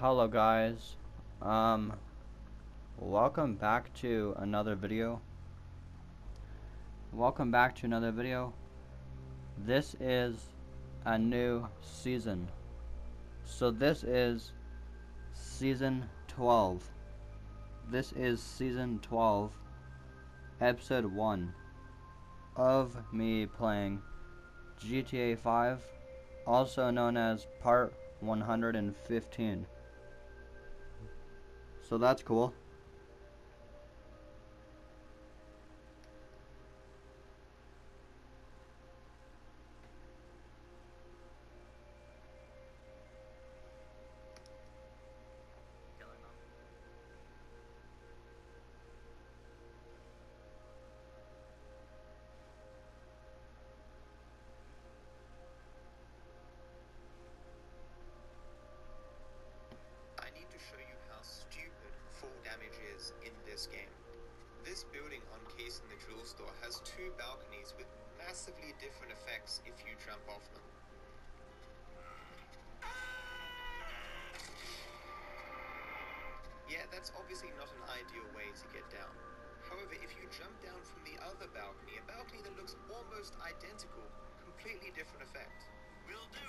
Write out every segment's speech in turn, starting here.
Hello guys, um, welcome back to another video. This is a new season. So this is season 12. This is season 12, episode 1 of me playing GTA 5, also known as part 115. So that's cool. I need to show you how stupid full damage is in this game. This building on Case in the Jewel Store has two balconies with massively different effects if you jump off them. Yeah, that's obviously not an ideal way to get down. However, if you jump down from the other balcony, a balcony that looks almost identical, completely different effect. Will do.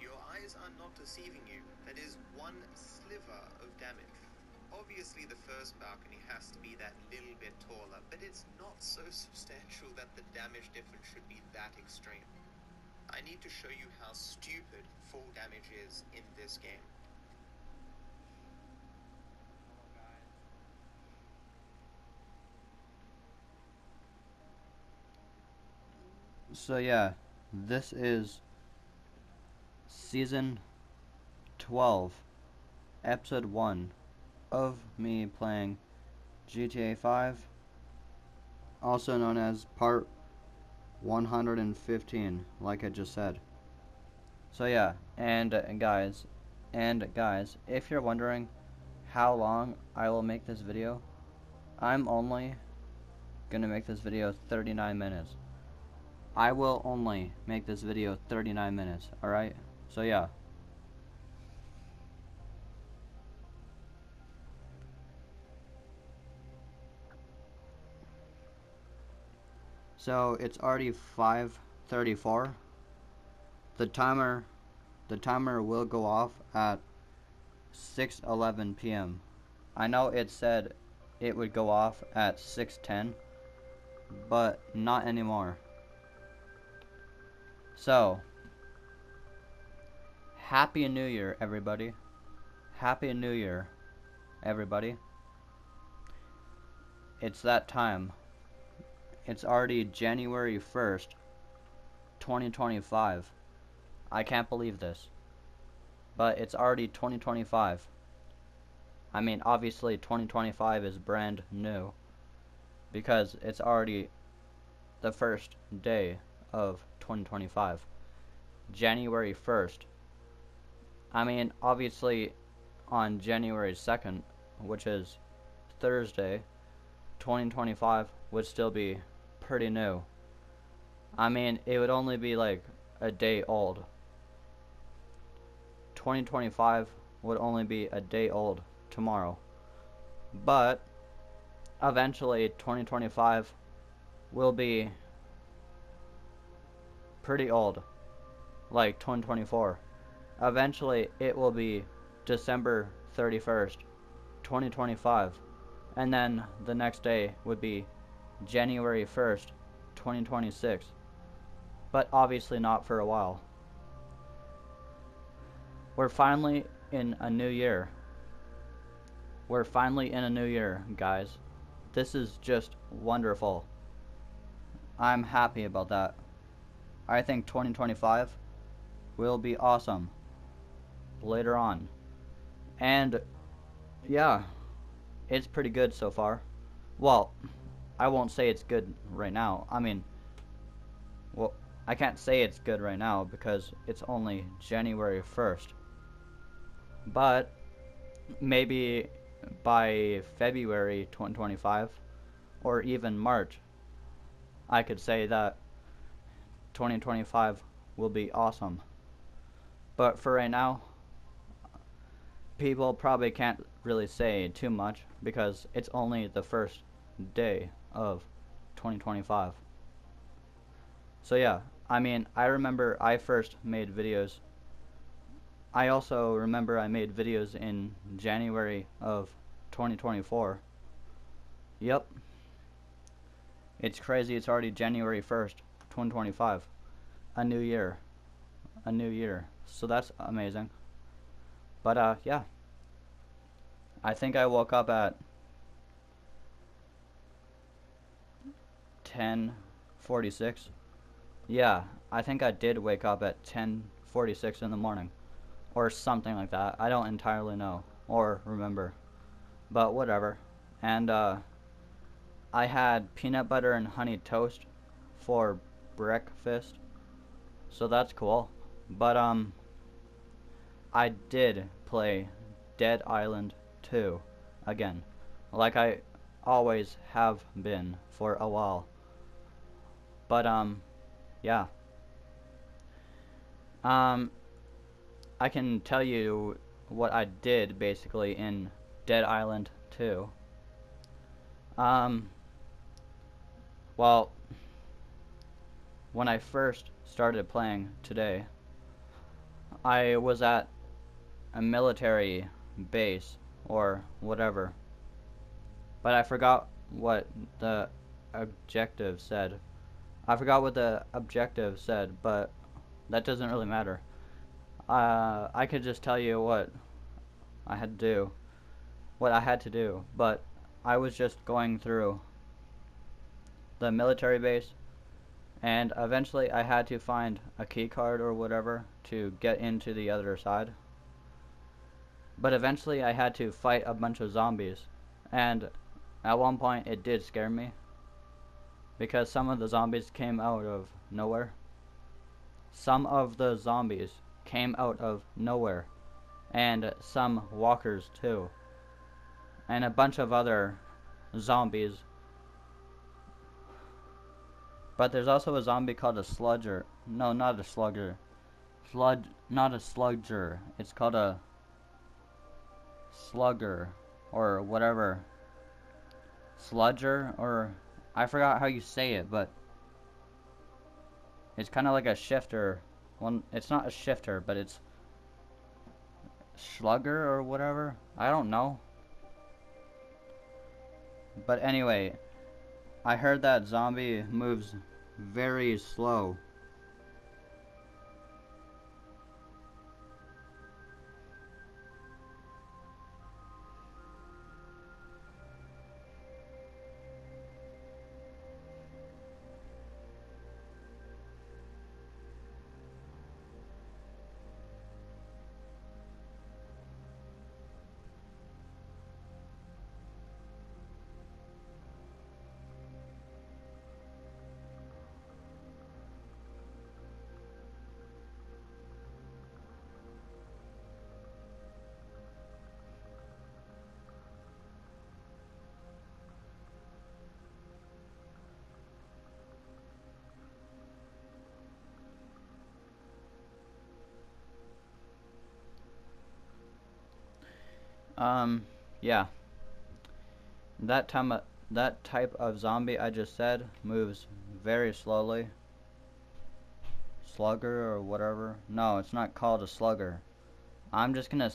Your eyes are not deceiving you. That is one sliver of damage. Obviously the first balcony has to be that little bit taller, but it's not so substantial that the damage difference should be that extreme. I need to show you how stupid full damage is in this game. So yeah, this is season 12, episode 1 of me playing GTA 5, also known as part 115, like I just said. So yeah, and guys, if you're wondering how long I will make this video, I'm only gonna make this video 39 minutes. I will only make this video 39 minutes, alright? So yeah. So it's already 5:34. The timer will go off at 6:11 p.m. I know it said it would go off at 6:10, but not anymore. So, Happy New Year, everybody. Happy New Year, everybody. It's that time. It's already January 1st, 2025. I can't believe this. But it's already 2025. I mean, obviously 2025 is brand new, because it's already the first day of 2025. January 1st. I mean, obviously on January 2nd, which is Thursday, 2025 would still be pretty new. I mean, it would only be like a day old. 2025 would only be a day old tomorrow. But eventually 2025 will be pretty old, like 2024. Eventually it will be December 31st, 2025, and then the next day would be January 1st, 2026, but obviously not for a while. We're finally in a new year. Guys. This is just wonderful. I'm happy about that. I think 2025 will be awesome later on. And yeah, it's pretty good so far. Well, I won't say it's good right now. I mean, well, I can't say it's good right now because it's only January 1st. But maybe by February 2025 or even March, I could say that 2025 will be awesome. But for right now, people probably can't really say too much because it's only the first day of 2025. So yeah, I mean, I remember I first made videos. I also remember I made videos in January of 2024. Yep. It's crazy, it's already January 1st, 2025. A new year. A new year. So that's amazing. But yeah. I think I woke up at 10:46. Yeah, I think I did wake up at 10:46 in the morning. Or something like that. I don't entirely know. Or remember. But whatever. And I had peanut butter and honey toast for breakfast. So that's cool. But I did play Dead Island 2 again. Like I always have been for a while. But yeah. I can tell you what I did basically in Dead Island 2. Well, when I first started playing today, I was at a military base or whatever, but I forgot what the objective said. I forgot what the objective said, but that doesn't really matter. I could just tell you what I had to do, but I was just going through the military base, and eventually I had to find a key card or whatever to get into the other side. But eventually I had to fight a bunch of zombies, and at one point it did scare me because some of the zombies came out of nowhere. Some of the zombies came out of nowhere, and some walkers too, and a bunch of other zombies. But there's also a zombie called a sludger. No, not a slugger. Not a sludger. It's called a slugger or whatever. Sludger, or I forgot how you say it, but it's kind of like a shifter. Well, it's not a shifter, but it's slugger or whatever. I don't know. But anyway, I heard that zombie moves very slow. Yeah. That type of zombie I just said moves very slowly. Slugger or whatever. No, it's not called a slugger. I'm just gonna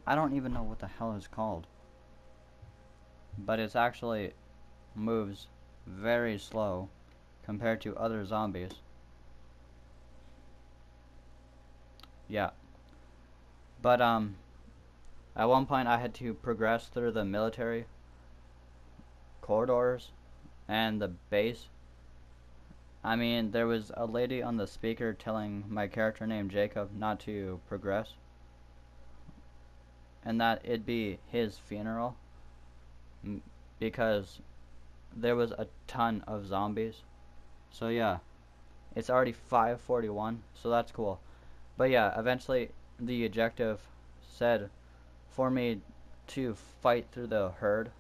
I don't even know what the hell it's called. But it's actually moves very slow compared to other zombies. Yeah. But at one point I had to progress through the military corridors and the base. I mean, there was a lady on the speaker telling my character named Jacob not to progress, and that it'd be his funeral because there was a ton of zombies. So yeah, it's already 5:41, so that's cool. But yeah, eventually the objective said for me to fight through the herd.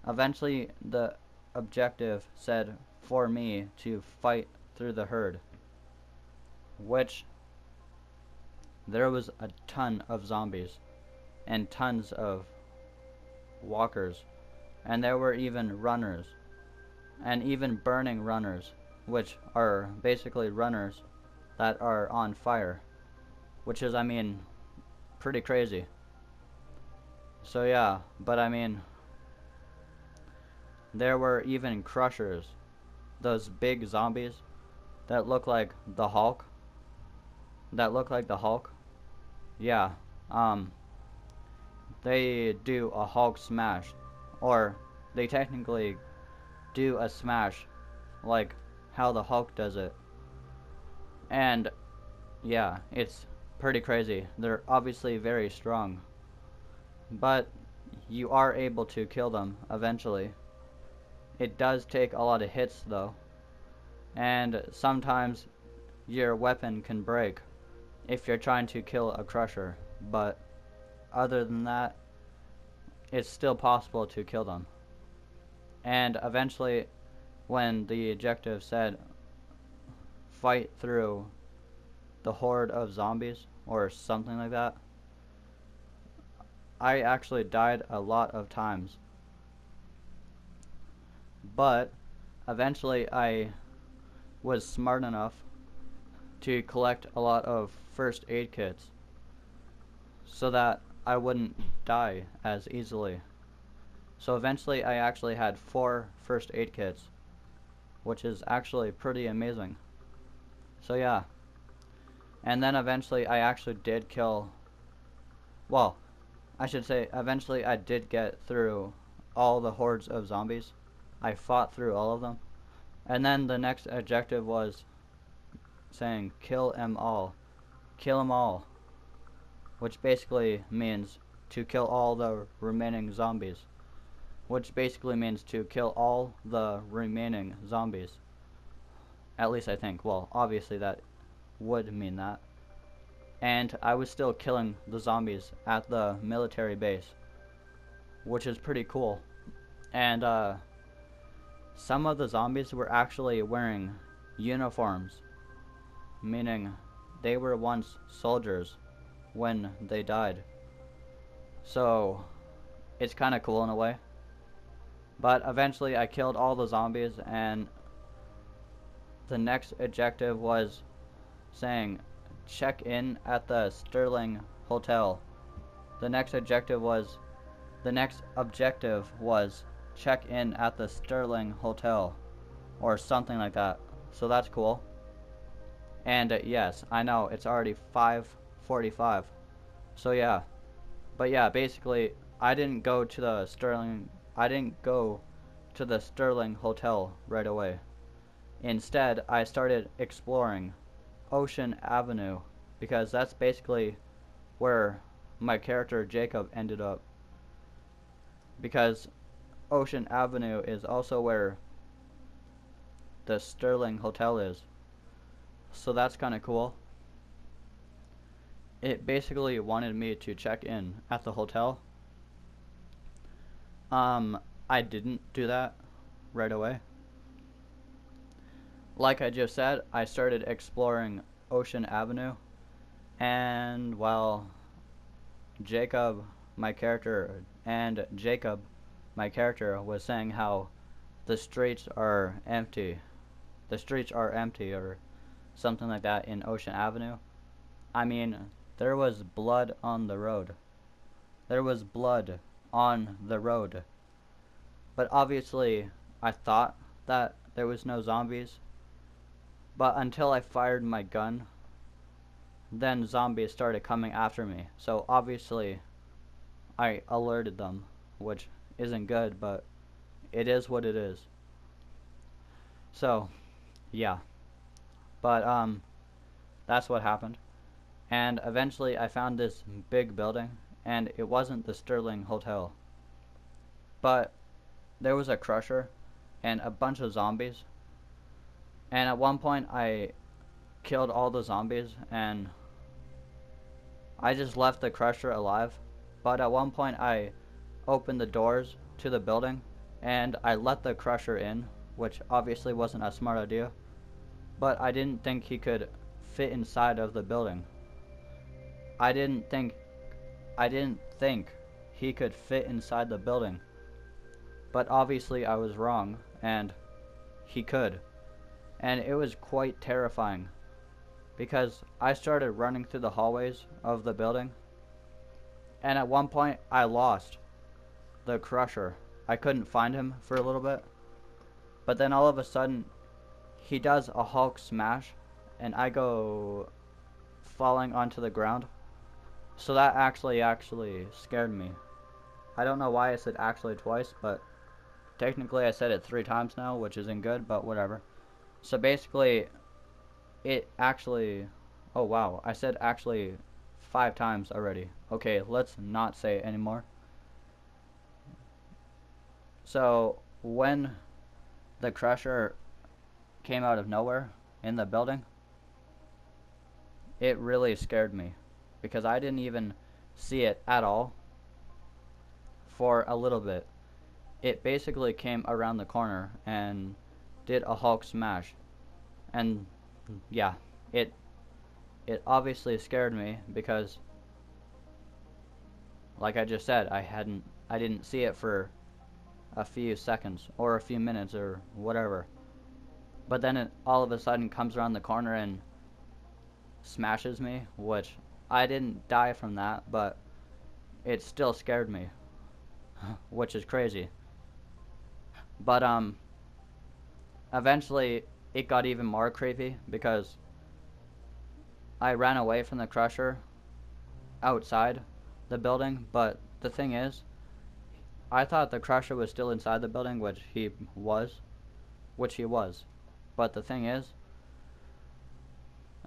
Eventually the objective said for me to fight through the herd, which there was a ton of zombies and tons of walkers, and there were even runners, and even burning runners, which are basically runners that are on fire, which is, I mean, pretty crazy. So yeah, but I mean, there were even crushers, those big zombies that look like the Hulk, Yeah, um, they do a Hulk smash, or they technically do a smash like how the Hulk does it. And yeah, it's pretty crazy. They're obviously very strong, but you are able to kill them eventually. It does take a lot of hits though, and sometimes your weapon can break if you're trying to kill a crusher, but other than that, it's still possible to kill them. And eventually, when the objective said fight through the horde of zombies or something like that, I actually died a lot of times. But eventually I was smart enough to collect a lot of first aid kits so that I wouldn't die as easily. So eventually I actually had 4 first aid kits, which is actually pretty amazing. So yeah. And then eventually I actually did kill, well, I should say eventually I did get through all the hordes of zombies. I fought through all of them. And then the next objective was saying kill 'em all. Kill 'em all. Which basically means to kill all the remaining zombies. Which basically means to kill all the remaining zombies. At least I think. Well, obviously that would mean that. And I was still killing the zombies at the military base, which is pretty cool. And some of the zombies were actually wearing uniforms, meaning they were once soldiers when they died. So it's kind of cool in a way. But eventually I killed all the zombies, and the next objective was saying check in at the Sterling Hotel. The next objective was check in at the Sterling Hotel or something like that. So that's cool. And yes, I know it's already 5:45. So yeah. But yeah, basically I didn't go to the Sterling Hotel right away. Instead, I started exploring Ocean Avenue because that's basically where my character Jacob ended up. Because Ocean Avenue is also where the Sterling Hotel is. So that's kind of cool. It basically wanted me to check in at the hotel. I didn't do that right away. Like I just said, I started exploring Ocean Avenue, and while Jacob, my character, was saying how the streets are empty, or something like that in Ocean Avenue. I mean, there was blood on the road. But obviously, I thought that there was no zombies. But until I fired my gun, then zombies started coming after me. So obviously, I alerted them, which isn't good, but it is what it is. So, yeah. But, that's what happened. And eventually I found this big building, and it wasn't the Sterling Hotel. But there was a crusher and a bunch of zombies. And at one point I killed all the zombies, and I just left the crusher alive. But at one point I opened the doors to the building, and I let the crusher in, which obviously wasn't a smart idea. but I didn't think he could fit inside of the building. I didn't think I didn't think he could fit inside the building. But obviously I was wrong, and he could. And it was quite terrifying because I started running through the hallways of the building, and at one point I lost the Crusher. I couldn't find him for a little bit, but then all of a sudden he does a Hulk smash and I go falling onto the ground. So that actually scared me. I don't know why I said actually twice, but technically I said it 3 times now, which isn't good, but whatever. So basically, it actually... Oh wow, I said actually 5 times already. Okay, let's not say it anymore. So, when the Crusher came out of nowhere in the building, it really scared me. Because I didn't even see it at all for a little bit. It basically came around the corner and did a Hulk smash. And yeah, it obviously scared me because, like I just said, I didn't see it for a few seconds or a few minutes or whatever. But then it all of a sudden comes around the corner and smashes me, which I didn't die from that, but it still scared me, which is crazy. But eventually it got even more creepy because I ran away from the Crusher outside the building, but the thing is, I thought the Crusher was still inside the building, which he was. But the thing is,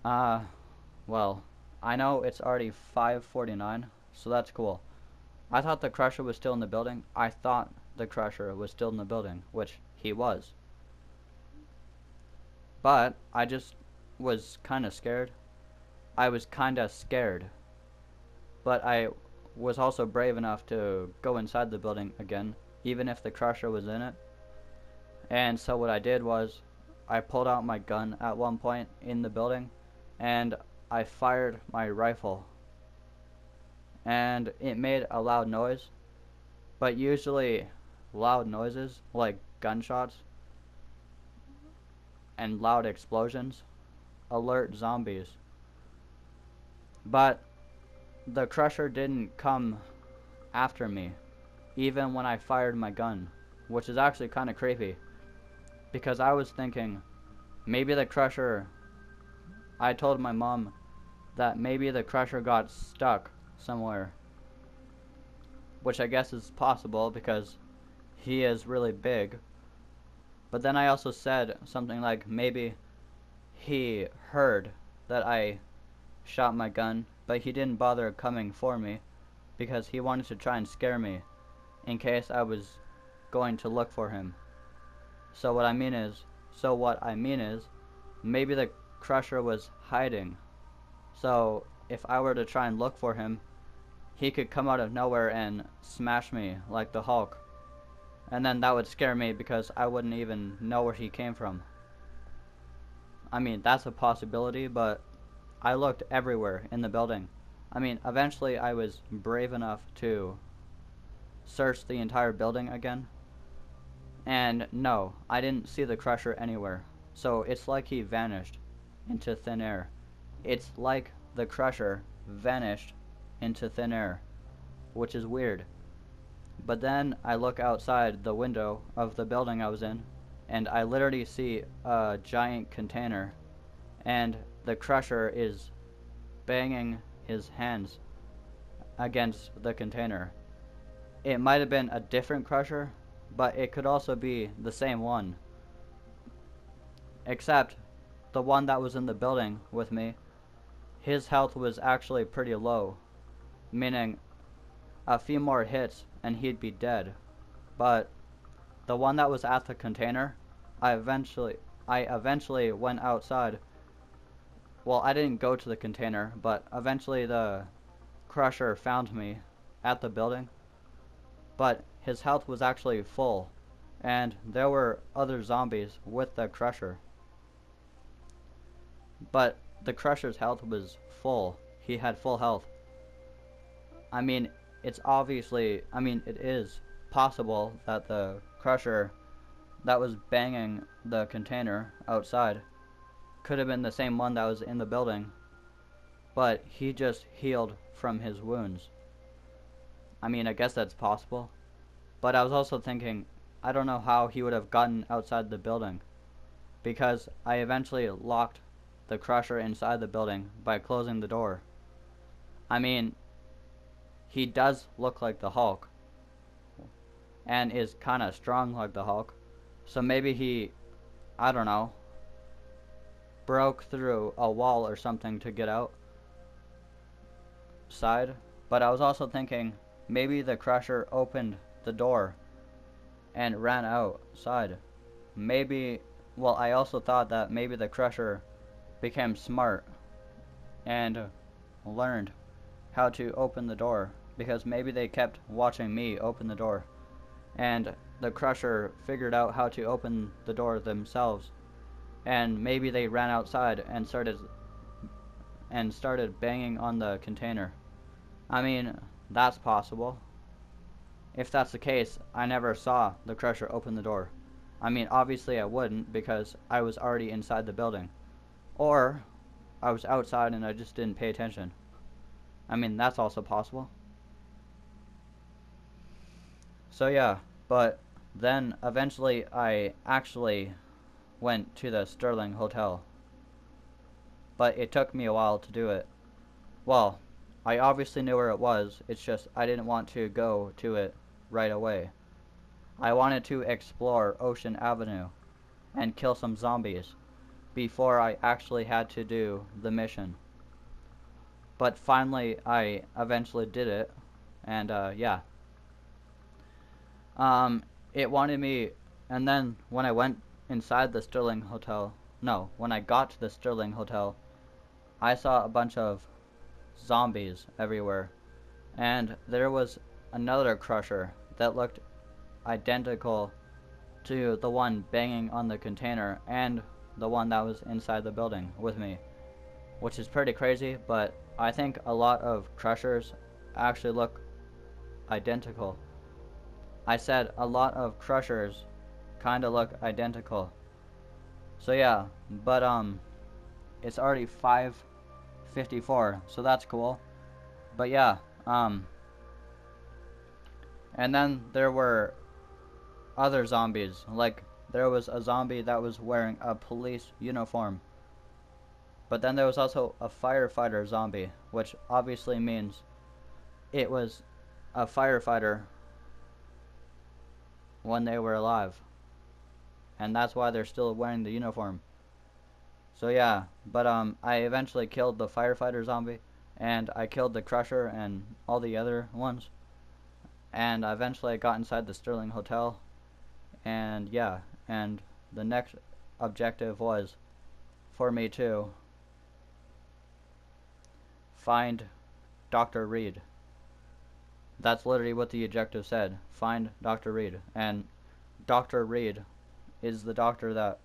well, I know it's already 5:49, so that's cool. I thought the Crusher was still in the building. I thought the Crusher was still in the building, which he was. But I just was kind of scared. I was kind of scared. But I was also brave enough to go inside the building again, even if the Crusher was in it. And so what I did was, I pulled out my gun at one point in the building, and I fired my rifle. And it made a loud noise, but usually loud noises, like gunshots and loud explosions, alert zombies. But the Crusher didn't come after me, even when I fired my gun, which is actually kind of creepy, because I was thinking, maybe the Crusher, I told my mom that maybe the Crusher got stuck somewhere, which I guess is possible because he is really big. But then I also said something like maybe he heard that I shot my gun, but he didn't bother coming for me because he wanted to try and scare me in case I was going to look for him. So what I mean is, maybe the Crusher was hiding. So if I were to try and look for him, he could come out of nowhere and smash me like the Hulk. And then that would scare me because I wouldn't even know where he came from. I mean, that's a possibility, but I looked everywhere in the building. I mean, eventually I was brave enough to search the entire building again. And no, I didn't see the Crusher anywhere. So it's like he vanished into thin air. It's like the Crusher vanished into thin air, which is weird. But then I look outside the window of the building I was in, and I literally see a giant container, and the Crusher is banging his hands against the container. It might have been a different Crusher, but it could also be the same one. Except the one that was in the building with me, his health was actually pretty low, meaning a few more hits and he'd be dead. But the one that was at the container, I eventually went outside. Well, I didn't go to the container, but eventually the Crusher found me at the building. But his health was actually full, and there were other zombies with the Crusher. but the Crusher's health was full. He had full health. I mean, it is possible that the Crusher that was banging the container outside could have been the same one that was in the building, but he just healed from his wounds. I mean, I guess that's possible. But I was also thinking, I don't know how he would have gotten outside the building, because I eventually locked the Crusher inside the building by closing the door. I mean, he does look like the Hulk, and is kinda strong like the Hulk, so maybe he, I don't know, broke through a wall or something to get outside. But I was also thinking, maybe the Crusher opened the door and ran outside. Maybe, well, I also thought that maybe the Crusher became smart and learned how to open the door, because maybe they kept watching me open the door, and the Crusher figured out how to open the door themselves, and maybe they ran outside and started banging on the container. I mean, that's possible. If that's the case, I never saw the Crusher open the door. I mean, obviously I wouldn't, because I was already inside the building. Or I was outside and I just didn't pay attention. I mean, that's also possible. So yeah, but then eventually I actually went to the Sterling Hotel. But it took me a while to do it. Well, I obviously knew where it was, it's just I didn't want to go to it right away. I wanted to explore Ocean Avenue and kill some zombies before I actually had to do the mission. But finally, I eventually did it, and yeah. It wanted me, and then when I went inside the Sterling Hotel, no, when I got to the Sterling Hotel, I saw a bunch of zombies everywhere, and there was another Crusher that looked identical to the one banging on the container and the one that was inside the building with me, which is pretty crazy, but I think a lot of Crushers actually look identical. I said a lot of Crushers kinda look identical. So yeah, but it's already 5:54, so that's cool. But yeah, and then there were other zombies. Like, there was a zombie that was wearing a police uniform. But then there was also a firefighter zombie, which obviously means it was a firefighter when they were alive. And that's why they're still wearing the uniform. So yeah, but I eventually killed the firefighter zombie, and I killed the Crusher and all the other ones. And eventually I got inside the Sterling Hotel, and yeah, and the next objective was for me to find Dr. Reed. That's literally what the objective said. Find Dr. Reed. And Dr. Reed is the doctor that,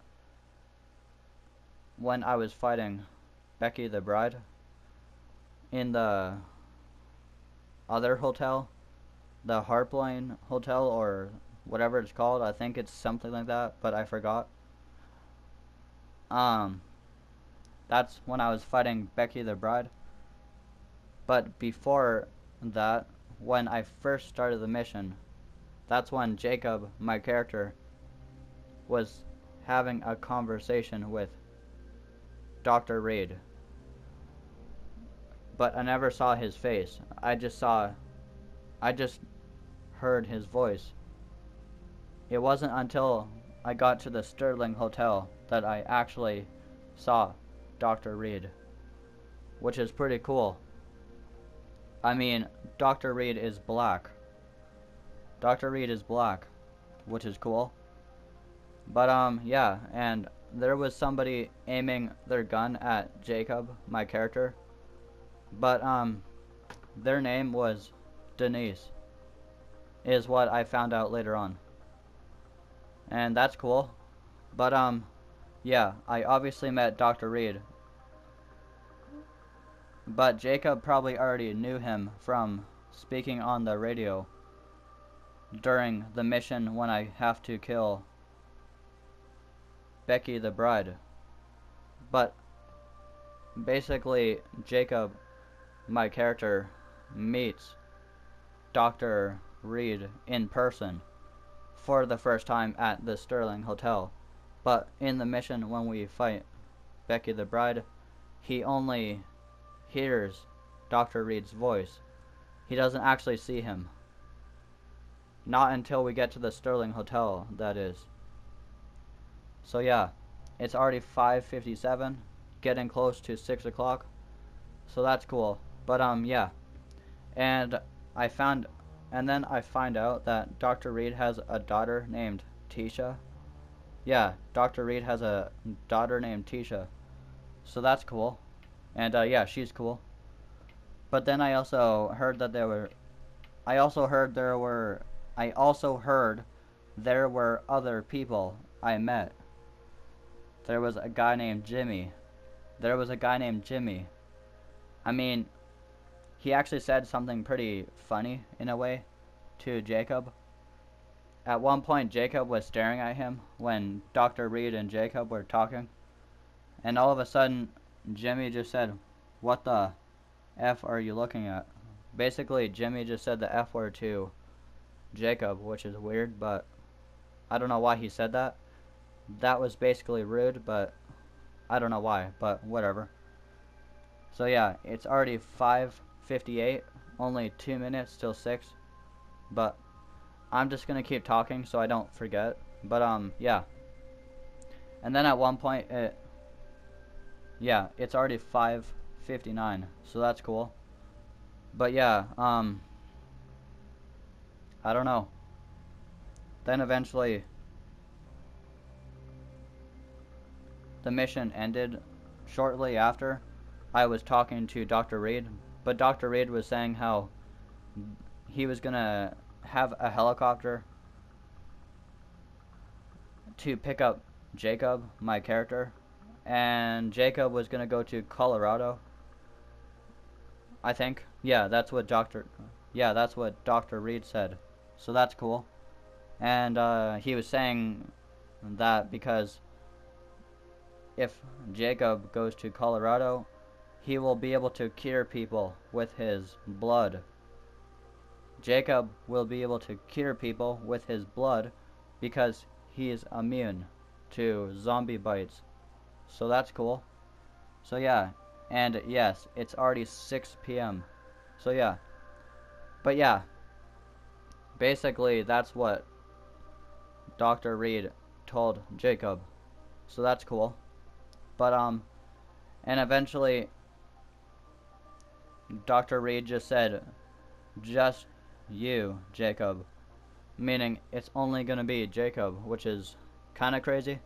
when I was fighting Becky the Bride in the other hotel, the Harpline Hotel, or whatever it's called, I think it's something like that, but I forgot. That's when I was fighting Becky the Bride. But before that, when I first started the mission, that's when Jacob, my character, was having a conversation with Dr. Reed. But I never saw his face. I just heard his voice. It wasn't until I got to the Sterling Hotel that I actually saw Dr. Reed, which is pretty cool. I mean, Dr. Reed is black. Dr. Reed is black, which is cool. But yeah, and there was somebody aiming their gun at Jacob, my character. But their name was Denise, is what I found out later on. And that's cool. But yeah, I obviously met Dr. Reed but Jacob probably already knew him from speaking on the radio during the mission when I have to kill Becky the bride. But basically, Jacob, my character, meets Dr. Reed in person for the first time at the Sterling Hotel. But in the mission when we fight Becky the bride, he only hears Dr. Reed's voice. He doesn't actually see him. Not until we get to the Sterling Hotel, that is. So yeah, it's already 5:57, getting close to 6 o'clock. So that's cool. But yeah. And I found, and then I find out that Dr. Reed has a daughter named Tisha. Yeah, Dr. Reed has a daughter named Tisha. So that's cool. And yeah, she's cool. But then I also heard that I also heard there were other people I met. There was a guy named Jimmy. I mean, he actually said something pretty funny in a way to Jacob. At one point, Jacob was staring at him when Dr. Reed and Jacob were talking. And all of a sudden, Jimmy just said, "What the F are you looking at?" Basically, Jimmy just said the F word to Jacob, which is weird, but I don't know why he said that. That was basically rude, but I don't know why, but whatever. So yeah, it's already 5:58, only 2 minutes till 6, but I'm just gonna keep talking so I don't forget. But yeah. And then at one point it's already 5:59, so that's cool. But yeah, I don't know. Then eventually the mission ended. Shortly after, I was talking to Dr. Reed, but Dr. Reed was saying how he was gonna have a helicopter to pick up Jacob, my character, and Jacob was gonna go to Colorado, I think. Yeah, that's what Dr. Reed said. So that's cool. And he was saying that because if Jacob goes to Colorado, he will be able to cure people with his blood. Jacob will be able to cure people with his blood because he is immune to zombie bites. So that's cool. So yeah, and yes, it's already 6 p.m. So yeah. But yeah, basically that's what Dr. Reed told Jacob. So that's cool. But and eventually Dr. Reed just said, "Just you, Jacob." Meaning it's only gonna be Jacob, which is kinda crazy.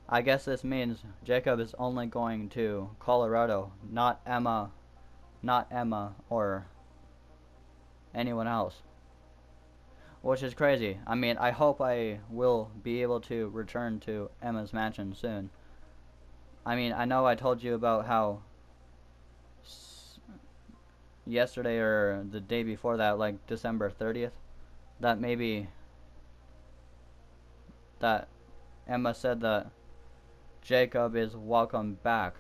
I guess this means Jacob is only going to Colorado, not Emma or anyone else. Which is crazy. I mean, I hope I will be able to return to Emma's mansion soon. I mean, I know I told you about how yesterday or the day before that, like December 30th, that maybe that Emma said that Jacob is welcome back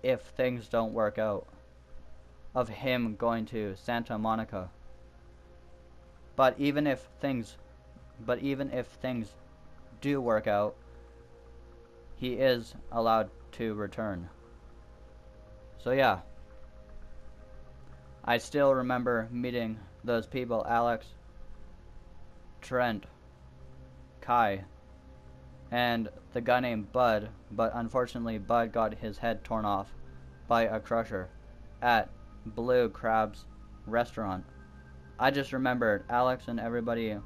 if things don't work out, of him going to Santa Monica. But even if things do work out, he is allowed to return. So yeah, I still remember meeting those people: Alex, Trent, Kai, and the guy named Bud, but unfortunately Bud got his head torn off by a crusher at Blue Crab's restaurant. I just remembered Alex and everybody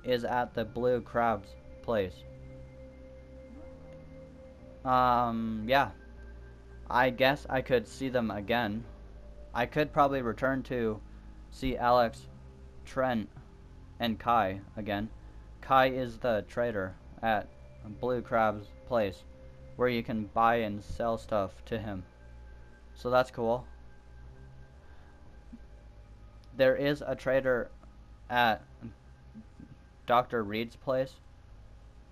is at the Blue Crab's place. Yeah. I guess I could see them again. I could probably return to see Alex, Trent, and Kai again. Kai is the trader at Blue Crab's place, where you can buy and sell stuff to him. So that's cool. There is a trader at Dr. Reed's place,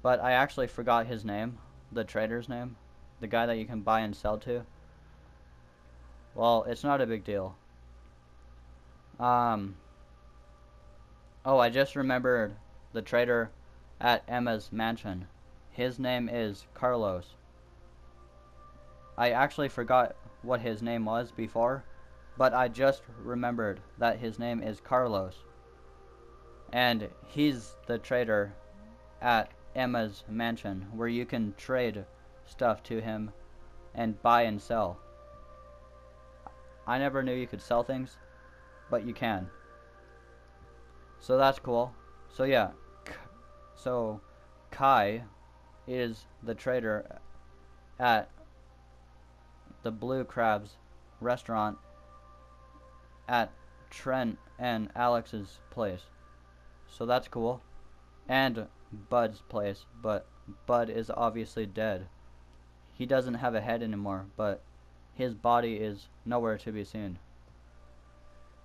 but I actually forgot his name, the trader's name, the guy that you can buy and sell to. Well, it's not a big deal. Um, oh, I just remembered the trader at Emma's mansion. His name is Carlos. I actually forgot what his name was before, but I just remembered that his name is Carlos. And he's the trader at Emma's mansion where you can trade stuff to him and buy and sell. I never knew you could sell things, but you can. So that's cool. So yeah, so Kai is the trader at the Blue Crabs restaurant at Trent and Alex's place. So that's cool. And Bud's place, but Bud is obviously dead. He doesn't have a head anymore, but his body is nowhere to be seen.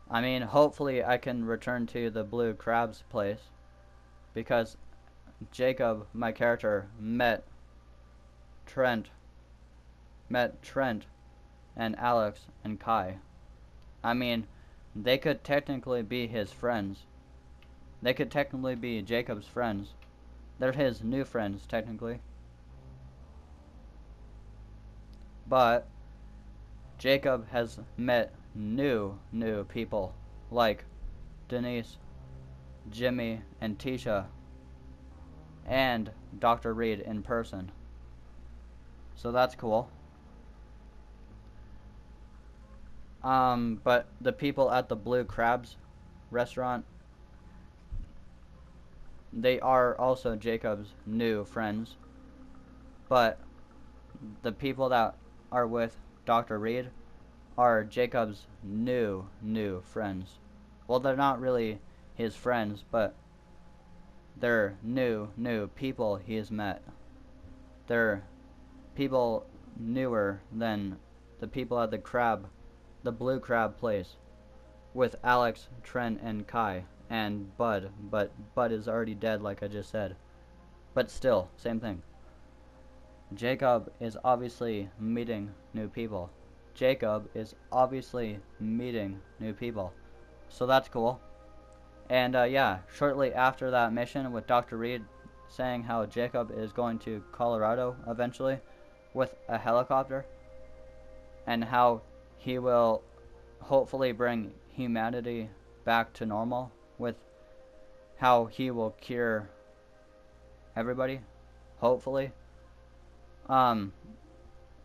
I mean, hopefully I can return to the Blue Crab's place, because Jacob, my character, met Trent and Alex and Kai. I mean, they could technically be his friends. They could technically be Jacob's friends. They're his new friends, technically. But Jacob has met new people, like Denise, Jimmy, and Tisha, and Dr. Reed in person. So that's cool. But the people at the Blue Crabs restaurant, they are also Jacob's new friends. But the people that are with Dr. Reed are Jacob's new friends. Well, they're not really his friends, but they're new people he has met. They're people newer than the people at the Blue Crab place, with Alex, Trent, and Kai, and Bud, but Bud is already dead like I just said. But still, same thing. Jacob is obviously meeting new people. So that's cool. And yeah, shortly after that mission with Dr. Reed saying how Jacob is going to Colorado eventually with a helicopter, and how he will hopefully bring humanity back to normal, with how he will cure everybody, hopefully.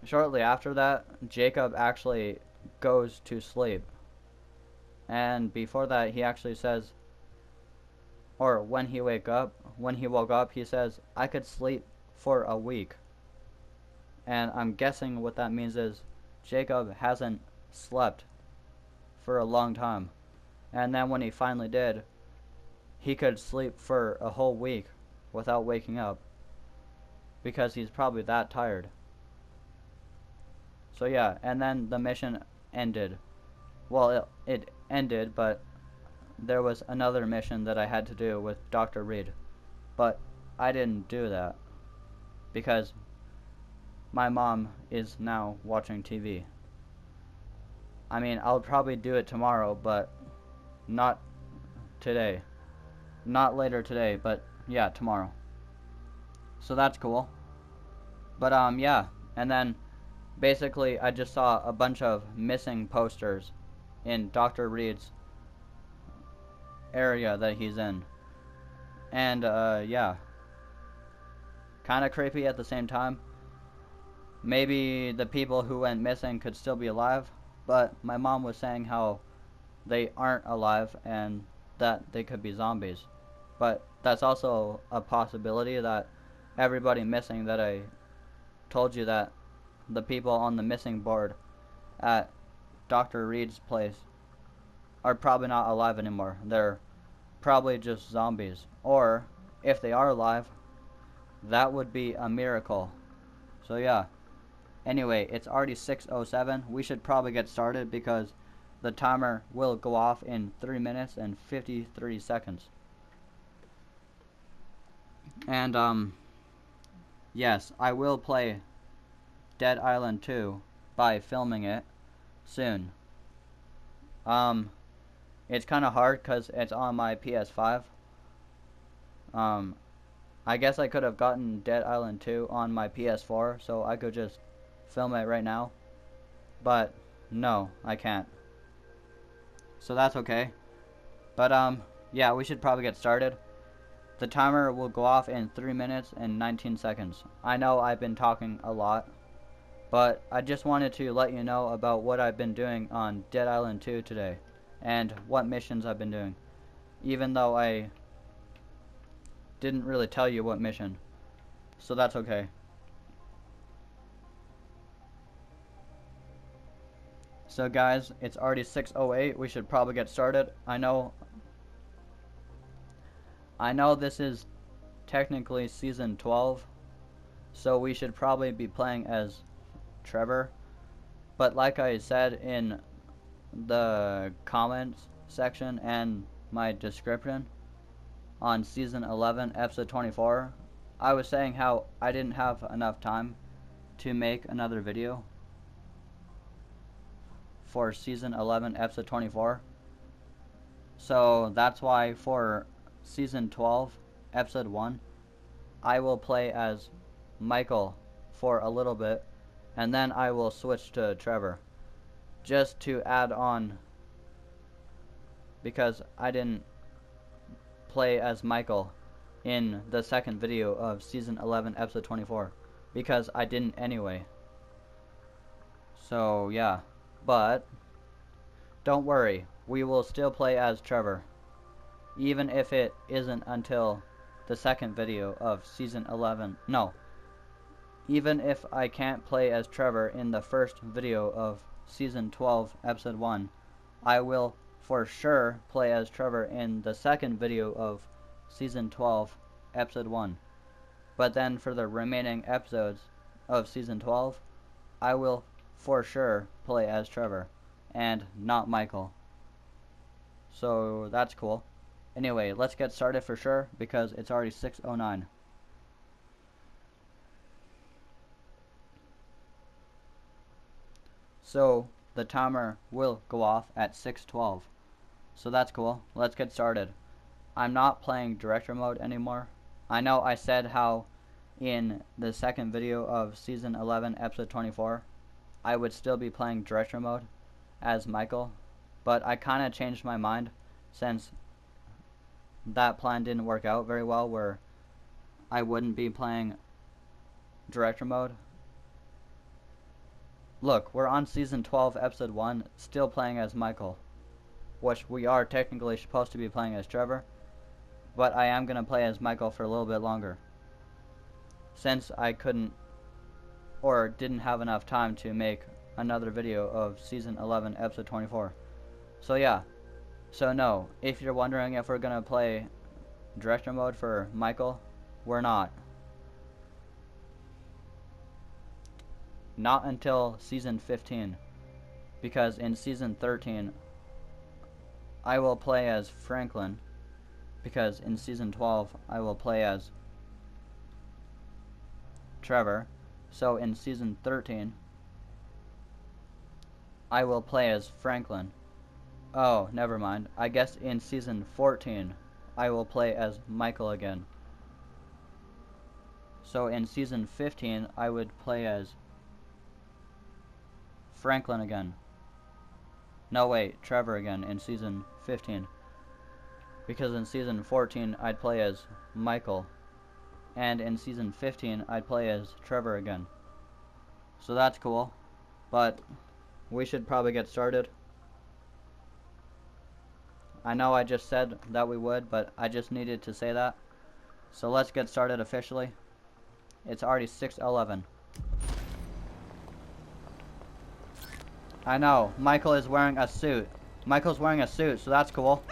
Shortly after that, Jacob actually goes to sleep. And before that, he actually says, or when he woke up, he says, I could sleep for a week. And I'm guessing what that means is Jacob hasn't slept for a long time. And then when he finally did, he could sleep for a whole week without waking up, because he's probably that tired. So yeah, and then the mission ended. Well, it ended, but there was another mission that I had to do with Dr. Reed. But I didn't do that, because my mom is now watching TV. I mean, I'll probably do it tomorrow, but not today. Not later today, but yeah, tomorrow. So that's cool. But yeah, and then basically I just saw a bunch of missing posters in Dr. Reed's area that he's in. And yeah, kind of creepy at the same time. Maybe the people who went missing could still be alive, but my mom was saying how they aren't alive and that they could be zombies. But that's also a possibility, that everybody missing that I told you, that the people on the missing board at Dr. Reed's place are probably not alive anymore. They're probably just zombies. Or if they are alive, that would be a miracle. So yeah, Anyway, it's already 6:07. We should probably get started because the timer will go off in 3 minutes and 53 seconds. And yes, I will play Dead Island 2 by filming it soon. It's kind of hard because it's on my PS5. I guess I could have gotten Dead Island 2 on my PS4, so I could just film it right now. But no, I can't. So that's okay. But yeah, we should probably get started. The timer will go off in 3 minutes and 19 seconds. I know I've been talking a lot, but I just wanted to let you know about what I've been doing on Dead Island 2 today, and what missions I've been doing, even though I didn't really tell you what mission, so that's okay. So guys, it's already 6:08. We should probably get started. I know this is technically season 12, so we should probably be playing as Trevor, but like I said in the comments section and my description on season 11 episode 24, I was saying how I didn't have enough time to make another video for season 11 episode 24, so that's why for season 12 episode 1 I will play as Michael for a little bit, and then I will switch to Trevor, just to add on, because I didn't play as Michael in the second video of season 11 episode 24, because I didn't anyway. So yeah, but don't worry, we will still play as Trevor, even if it isn't until the second video of season 11. No, even if I can't play as Trevor in the first video of season 12 episode 1, I will for sure play as Trevor in the second video of season 12 episode 1. But then for the remaining episodes of season 12, I will for sure play as Trevor and not Michael. So that's cool. Anyway, let's get started for sure because it's already 6:09. So the timer will go off at 6:12. So that's cool. Let's get started. I'm not playing director mode anymore. I know I said how in the second video of season 11 episode 24 I would still be playing director mode as Michael, but I kind of changed my mind since that plan didn't work out very well where I wouldn't be playing director mode. Look, we're on season 12 episode 1 still playing as Michael, which we are technically supposed to be playing as Trevor, but I am going to play as Michael for a little bit longer since I couldn't or didn't have enough time to make another video of season 11 episode 24. So yeah, so no, if you're wondering if we're going to play director mode for Michael, we're not. Not until season 15, because in season 13 I will play as Franklin, because in season 12 I will play as Trevor. So in season 13 I will play as Franklin. Oh, never mind. I guess in season 14 I will play as Michael again. So in season 15 I would play as Franklin again. No wait, Trevor again in season 15. Because in season 14 I'd play as Michael, and in season 15 I'd play as Trevor again. So that's cool, but we should probably get started. I know I just said that we would, but I just needed to say that. So let's get started officially. It's already 6:11. I know, Michael is wearing a suit. Michael's wearing a suit, so that's cool.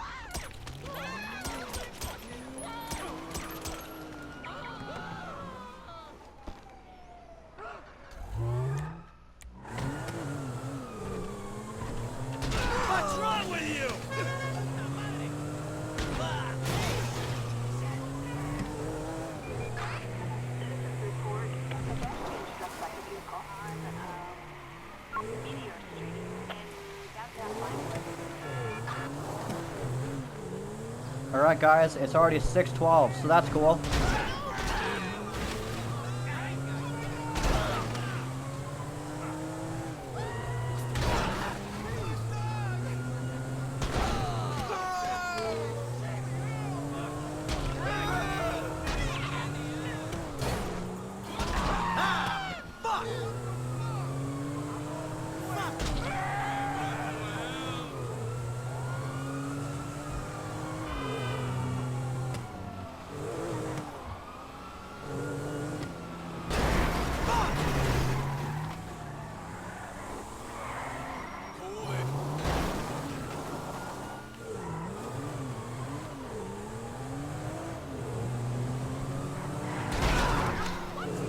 Alright guys, it's already 6:12, so that's cool.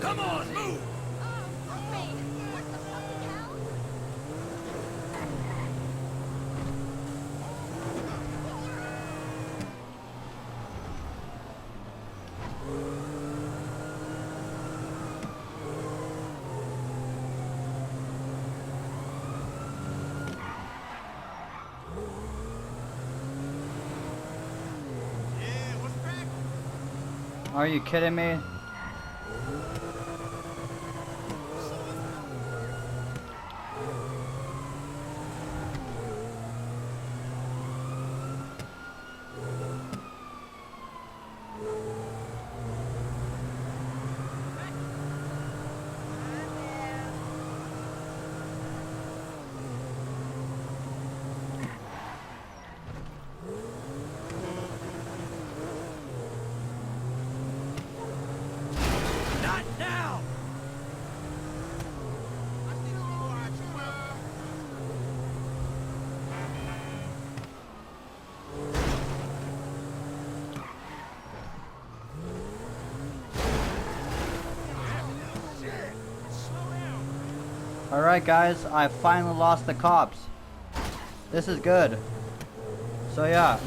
Come on, move! Are you kidding me? Not now! Alright guys, I finally lost the cops. This is good. So yeah.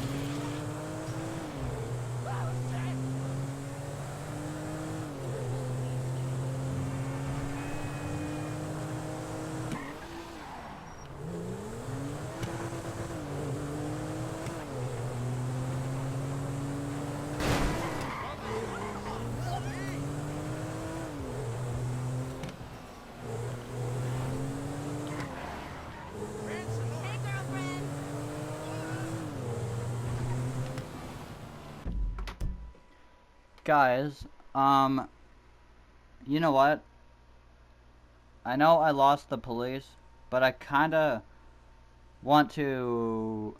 Guys, you know what? I know I lost the police, but I kinda want to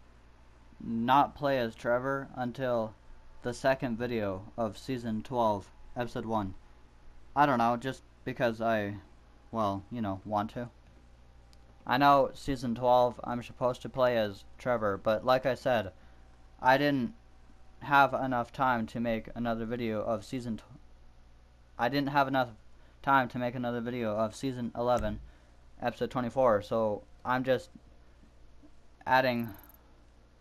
not play as Trevor until the second video of Season 12, Episode 1. I don't know, just because I, well, you know, want to. I know Season 12, I'm supposed to play as Trevor, but like I said, I didn't have enough time to make another video of I didn't have enough time to make another video of Season 11, Episode 24, so I'm just adding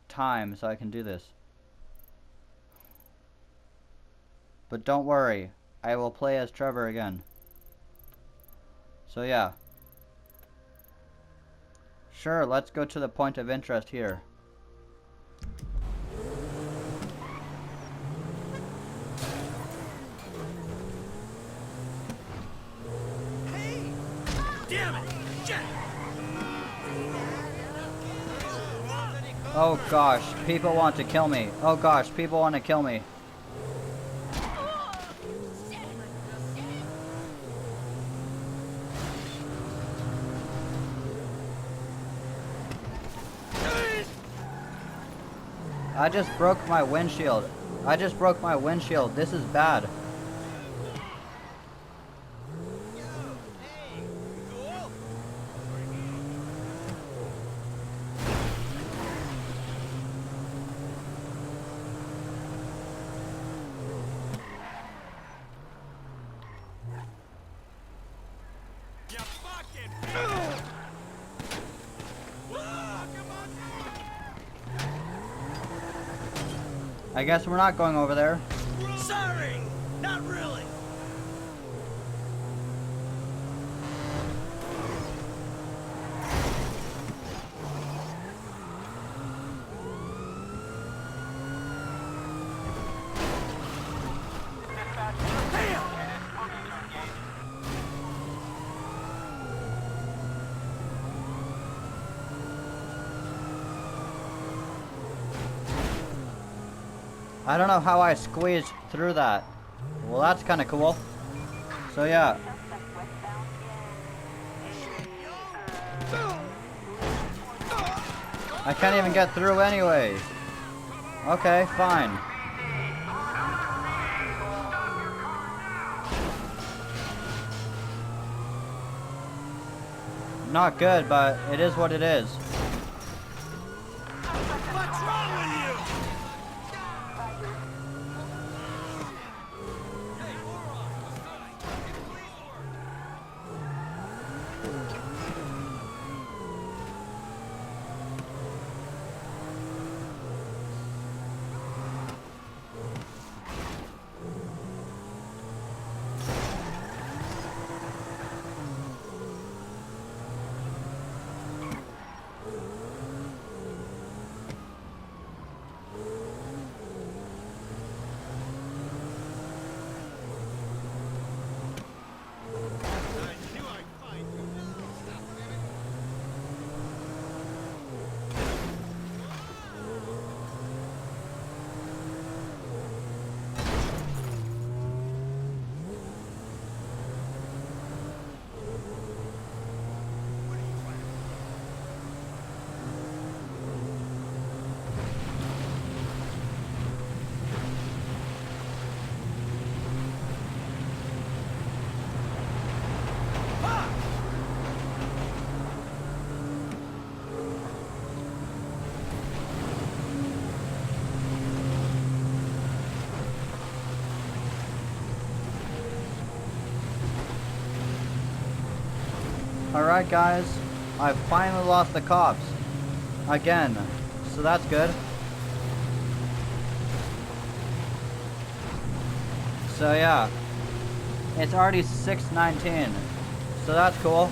time so I can do this. But don't worry, I will play as Trevor again. So yeah. Sure, let's go to the point of interest here. Hey! Damn it! Shit! Oh gosh, people want to kill me. Oh gosh, people want to kill me. I just broke my windshield. I just broke my windshield. This is bad. You fucking... I guess we're not going over there. Sorry! Not really! I don't know how I squeezed through that. Well, that's kind of cool. So yeah. I can't even get through anyway. Okay, fine. Not good, but it is what it is. What's wrong with you? Alright guys, I finally lost the cops. Again. So that's good. So yeah. It's already 6:19. So that's cool.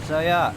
So yeah.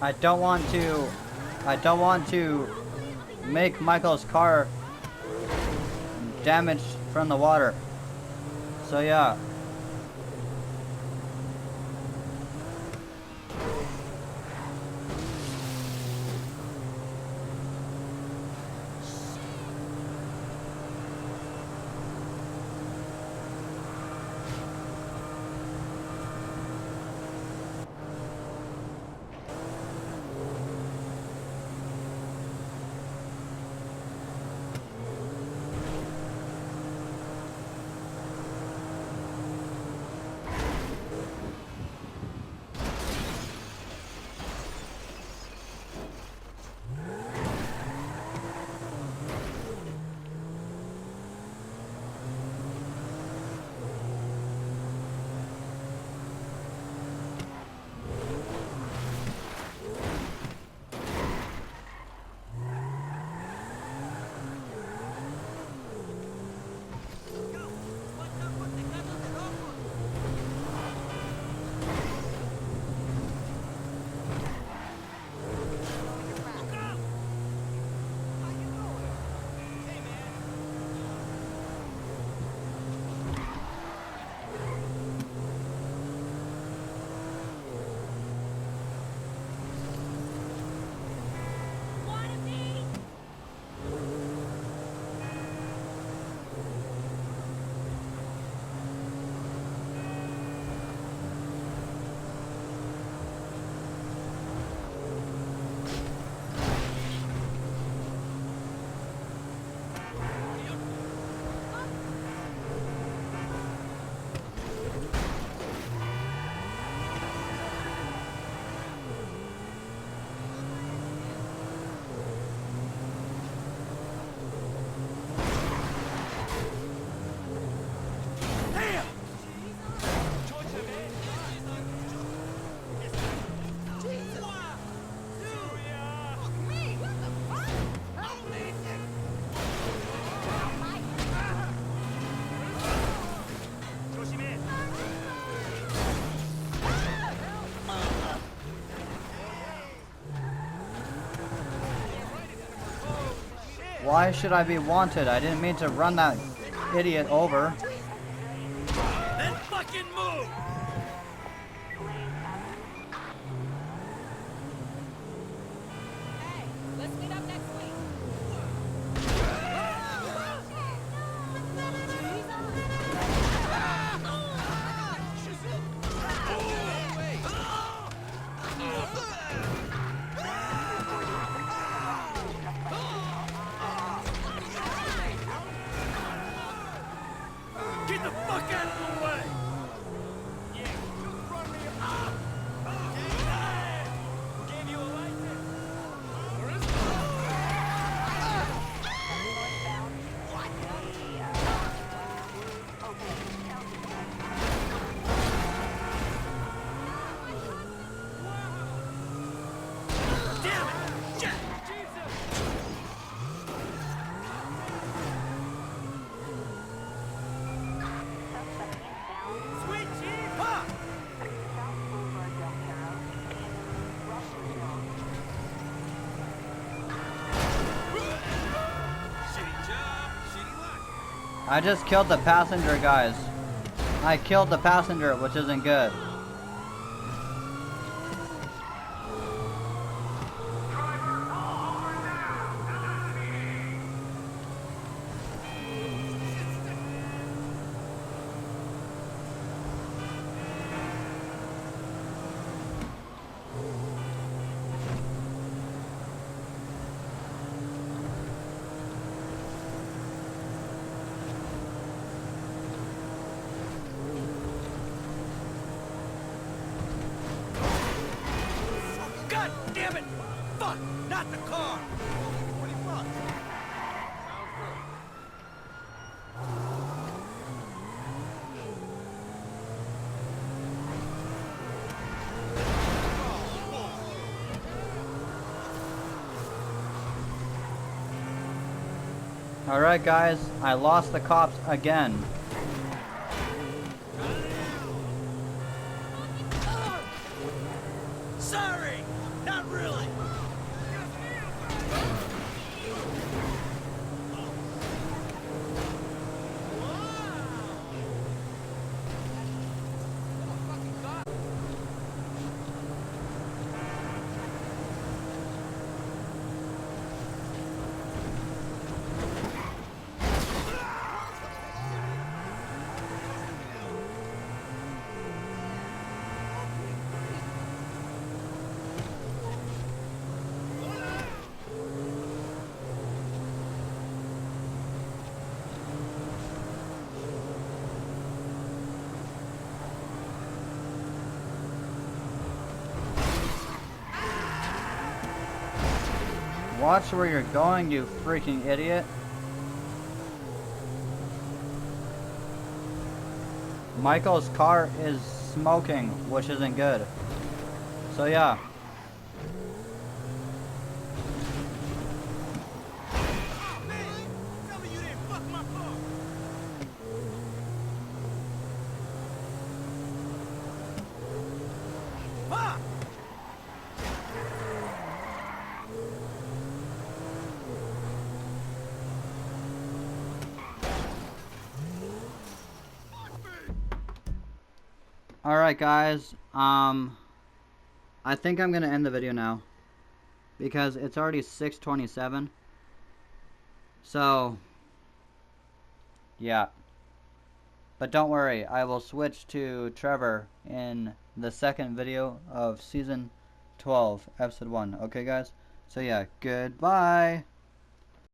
I don't want to make Michael's car damaged from the water. So yeah. Why should I be wanted? I didn't mean to run that idiot over. Then fucking move! Hey, let's meet up next week. Get the fuck out of the way! Yeah, just run me up! Gave you a license? Damn it! Shit! Sweet cheese! Ha! Shitty job, shitty luck. I just killed the passenger, guys. I killed the passenger, which isn't good. God damn it! Fuck! Not the car! 20 bucks. Sounds good. Alright guys, I lost the cops again. Sorry! Not really! Watch where you're going, you freaking idiot. Michael's car is smoking, which isn't good. So yeah. Oh, man! Tell me you didn't fuck my car! Ha! Alright guys, I think I'm gonna end the video now. Because it's already 6:27. So, yeah. But don't worry, I will switch to Trevor in the second video of Season 12, Episode 1. Okay guys? So yeah, goodbye!